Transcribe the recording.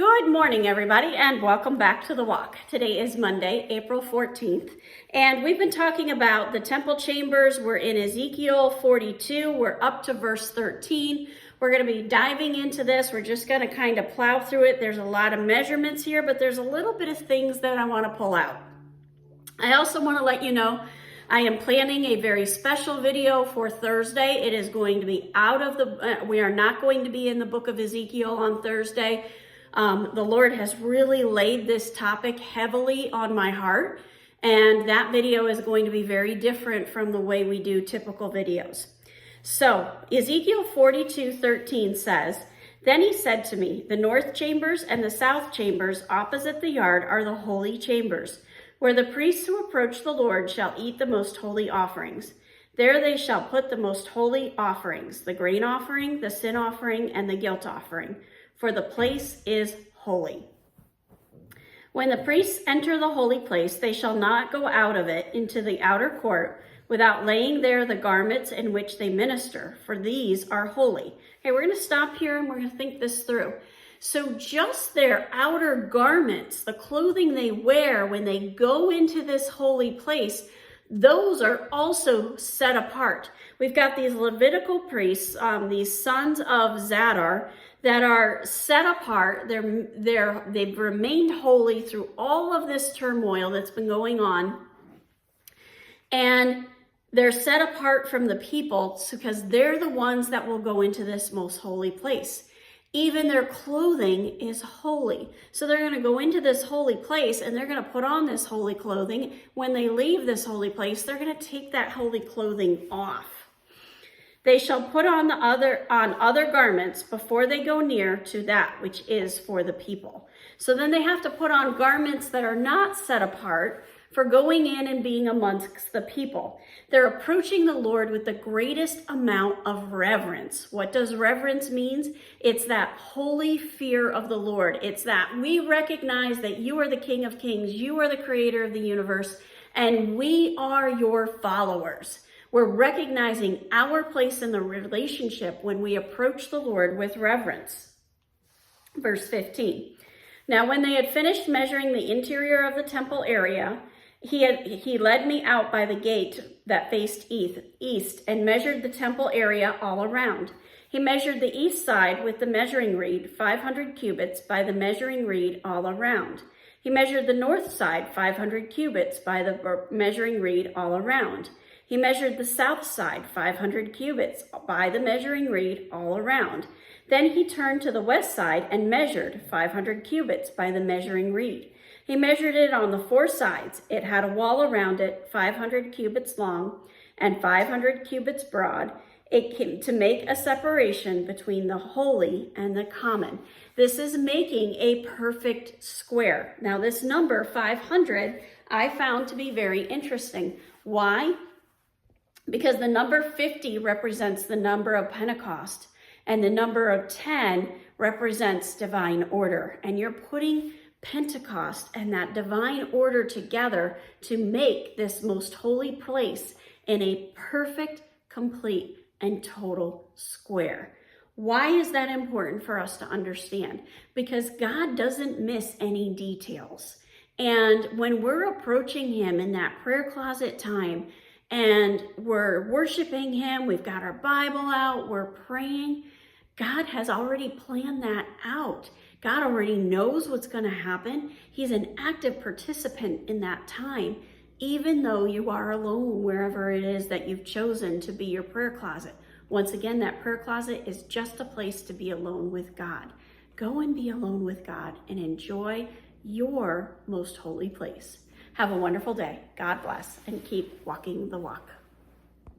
Good morning, everybody, and welcome back to the walk. Today is Monday, April 14th, and we've been talking about the temple chambers. We're in Ezekiel 42. We're up to verse 13. We're going to be diving into this. We're just going to kind of plow through it. There's a lot of measurements here, but there's a little bit of things that I want to pull out. I also want to let you know I am planning a very special video for Thursday. It is going to be out of the, we are not going to be in the book of Ezekiel on Thursday. The Lord has really laid this topic heavily on my heart, and that video is going to be very different from the way we do typical videos. So Ezekiel 42:13 says, "Then he said to me, the north chambers and the south chambers opposite the yard are the holy chambers, where the priests who approach the Lord shall eat the most holy offerings. There they shall put the most holy offerings, the grain offering, the sin offering, and the guilt offering, for the place is holy. When the priests enter the holy place, they shall not go out of it into the outer court without laying there the garments in which they minister, for these are holy." Okay, we're going to stop here and we're going to think this through. So just their outer garments, the clothing they wear when they go into this holy place, those are also set apart. We've got these Levitical priests, these sons of Zadar, that are set apart. They've remained holy through all of this turmoil that's been going on. And they're set apart from the people because they're the ones that will go into this most holy place. Even their clothing is holy. So they're going to go into this holy place and they're going to put on this holy clothing. When they leave this holy place, they're going to take that holy clothing off. They shall put on other garments before they go near to that which is for the people. So then they have to put on garments that are not set apart for going in and being amongst the people. They're approaching the Lord with the greatest amount of reverence. What does reverence mean? It's that holy fear of the Lord. It's that we recognize that you are the King of Kings, you are the creator of the universe, and we are your followers. We're recognizing our place in the relationship when we approach the Lord with reverence. Verse 15. "Now when they had finished measuring the interior of the temple area, he led me out by the gate that faced east and measured the temple area all around. He measured the east side with the measuring reed, 500 cubits by the measuring reed all around. He measured the north side, 500 cubits by the measuring reed all around. He measured the south side, 500 cubits by the measuring reed all around. Then he turned to the west side and measured 500 cubits by the measuring reed. He measured it on the four sides. It had a wall around it, 500 cubits long and 500 cubits broad. It came to make a separation between the holy and the common." This is making a perfect square. Now this number 500 I found to be very interesting. Why? Because the number 50 represents the number of Pentecost, and the number of 10 represents divine order. And you're putting Pentecost and that divine order together to make this most holy place in a perfect, complete, and total square. Why is that important for us to understand? Because God doesn't miss any details. And when we're approaching him in that prayer closet time, and we're worshiping him, we've got our Bible out, we're praying, God has already planned that out. God already knows what's going to happen. He's an active participant in that time, even though you are alone wherever it is that you've chosen to be your prayer closet. Once again, that prayer closet is just a place to be alone with God. Go and be alone with God and enjoy your most holy place. Have a wonderful day. God bless, and keep walking the walk.